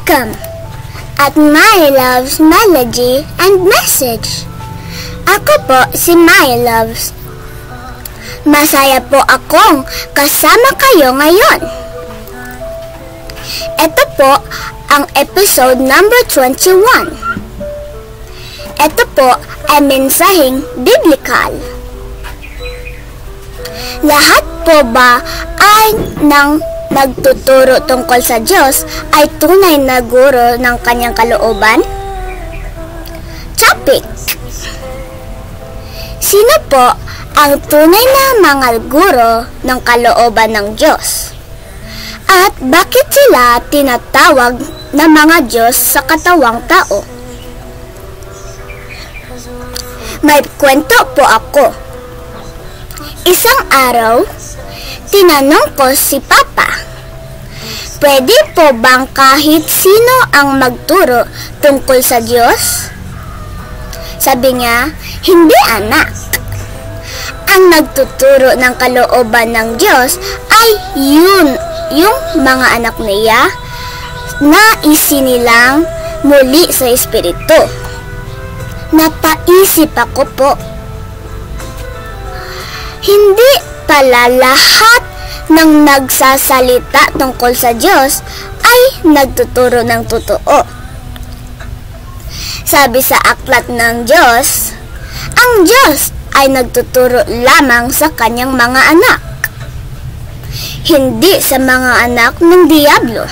Welcome at My Loves Melody and Message. Ako po si My Loves. Masaya po akong kasama kayo ngayon. Ito po ang episode number 21. Ito po ay mensaheng biblikal. Lahat po ba ay nagtuturo tungkol sa Diyos ay tunay na guro ng kanyang kalooban? Topic: sino po ang tunay na mga guro ng kalooban ng Diyos? At bakit sila tinatawag na mga Diyos sa katawang tao? May kwento po ako. Isang araw, tinanong ko si Papa, pwede po bang kahit sino ang magturo tungkol sa Diyos? Sabi niya, hindi anak. Ang nagtuturo ng kalooban ng Diyos ay yung mga anak niya na isinilang muli sa Espiritu. Napaisip ako po, hindi pala lahat ng nagsasalita tungkol sa Diyos ay nagtuturo ng totoo. Sabi sa aklat ng Diyos, ang Diyos ay nagtuturo lamang sa kanyang mga anak, hindi sa mga anak ng Diablo.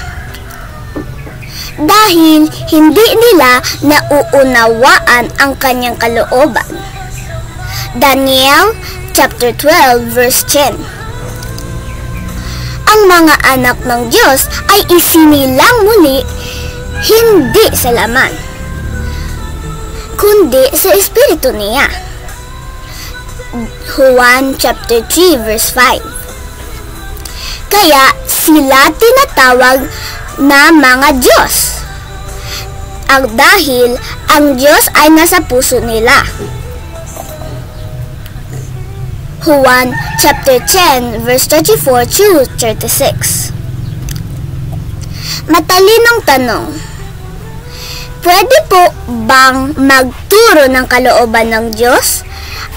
Dahil hindi nila nauunawaan ang kanyang kalooban. Daniel chapter 12 verse 10. Ang mga anak ng Diyos ay isinilang muli hindi sa laman, kundi sa Espiritu niya. Juan chapter 3 verse 5. Kaya sila tinatawag na mga Diyos dahil ang Diyos ay nasa puso nila. Juan chapter 10 verse 34 to 36. Matalinong tanong. Pwede po bang magturo ng kalooban ng Diyos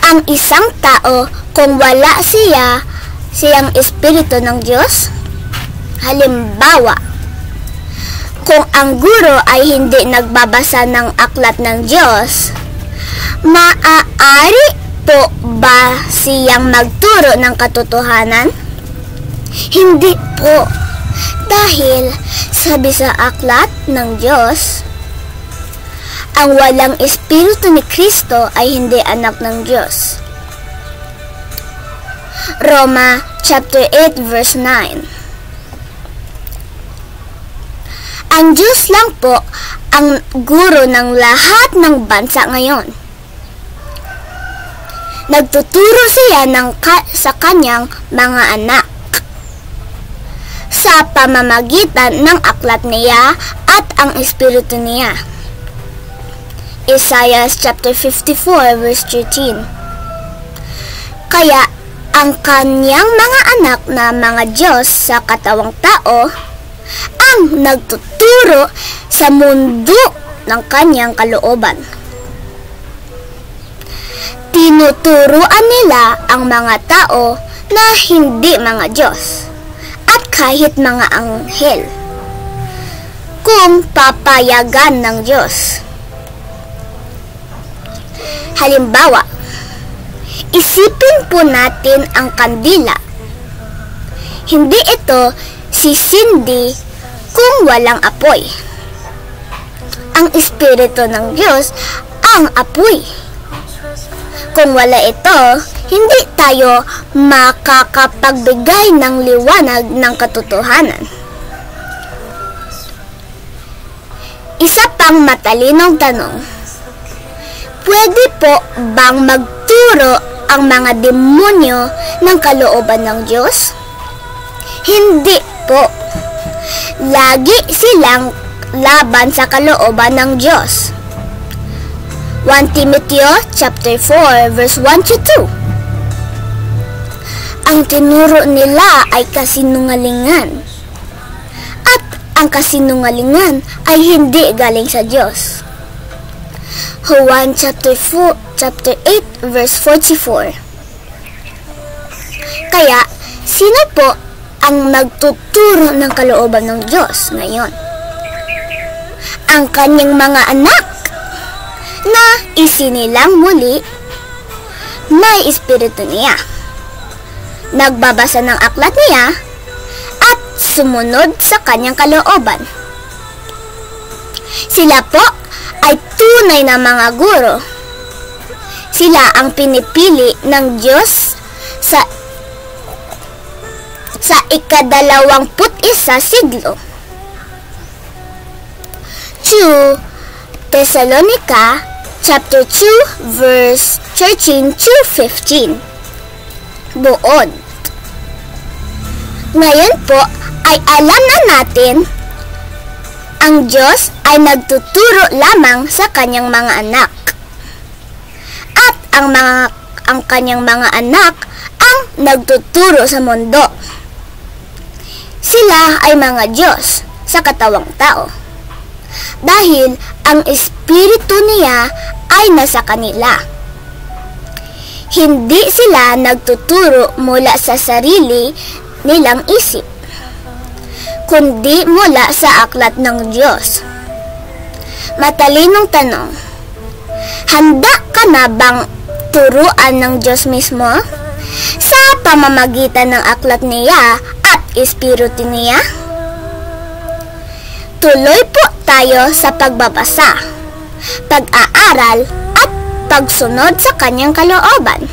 ang isang tao kung wala siyang Espiritu ng Diyos? Halimbawa, kung ang guro ay hindi nagbabasa ng aklat ng Diyos, maaari po ba siyang magturo ng katotohanan? Hindi po. Dahil sabi sa aklat ng Diyos, ang walang Espiritu ni Kristo ay hindi anak ng Diyos. Roma chapter 8 verse 9. Ang Diyos lang po ang guro ng lahat ng bansa ngayon. Nagtuturo siya sa kanyang mga anak sa pamamagitan ng aklat niya at ang Espiritu niya. Isaiah chapter 54 verse 13. Kaya ang kanyang mga anak na mga Diyos sa katawang tao ang nagtuturo sa mundo ng kanyang kalooban. Tinuturuan nila ang mga tao na hindi mga Diyos at kahit mga anghel, kung papayagan ng Diyos. Halimbawa, isipin po natin ang kandila. Hindi ito sisindi kung walang apoy. Ang Espiritu ng Diyos ang apoy. Kung wala ito, hindi tayo makakapagbigay ng liwanag ng katotohanan. Isa pang matalinong tanong. Pwede po bang magturo ang mga demonyo ng kalooban ng Diyos? Hindi po. Lagi silang laban sa kalooban ng Diyos. 1 Timothy chapter 4 verse 1 to 2. Ang tinuro nila ay kasinungalingan at ang kasinungalingan ay hindi galing sa Diyos. Juan chapter 8 verse 44. Kaya, sino po ang nagtuturo ng kalooban ng Diyos ngayon? Ang kanyang mga anak na isinilang muli, may espiritu niya, nagbabasa ng aklat niya, at sumunod sa kanyang kalooban. Sila po ay tunay na mga guro. Sila ang pinipili ng Diyos sa ika-21 siglo. 2 Thessalonica chapter 2 verse 13 to 15. Buod. Ngayon po ay alam na natin ang Diyos ay nagtuturo lamang sa kanyang mga anak. At ang kanyang mga anak ang nagtuturo sa mundo. Sila ay mga Diyos sa katawang tao. Dahil ang espiritu niya ay nasa kanila. Hindi sila nagtuturo mula sa sarili nilang isip, kundi mula sa aklat ng Diyos. Matalinong tanong, handa ka na bang turuan ng Diyos mismo sa pamamagitan ng aklat niya at espiritu niya? Tuloy po tayo sa pagbabasa, pag-aaral at pagsunod sa kanyang kalooban.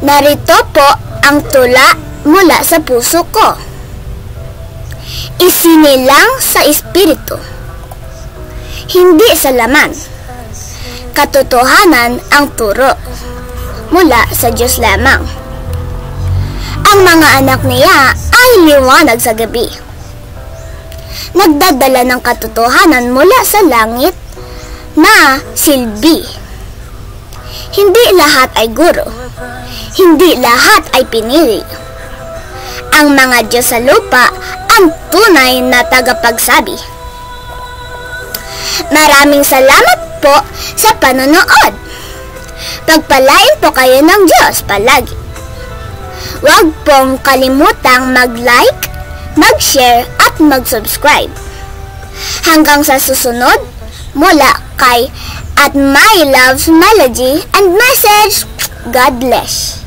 Narito po ang tula mula sa puso ko. Isinilang sa espiritu, hindi sa laman. Katotohanan ang turo mula sa Diyos lamang. Ang mga anak niya ay liwanag sa gabi. Nagdadala ng katotohanan mula sa langit na silbi. Hindi lahat ay guro. Hindi lahat ay pinili. Ang mga Diyos sa lupa ang tunay na tagapagsabi. Maraming salamat po sa panonood. Pagpalain po kayo ng Diyos palagi. Huwag pong kalimutang mag-like, mag-share at mag-subscribe. Hanggang sa susunod, mula kay at My Love's Melody and Message, God bless.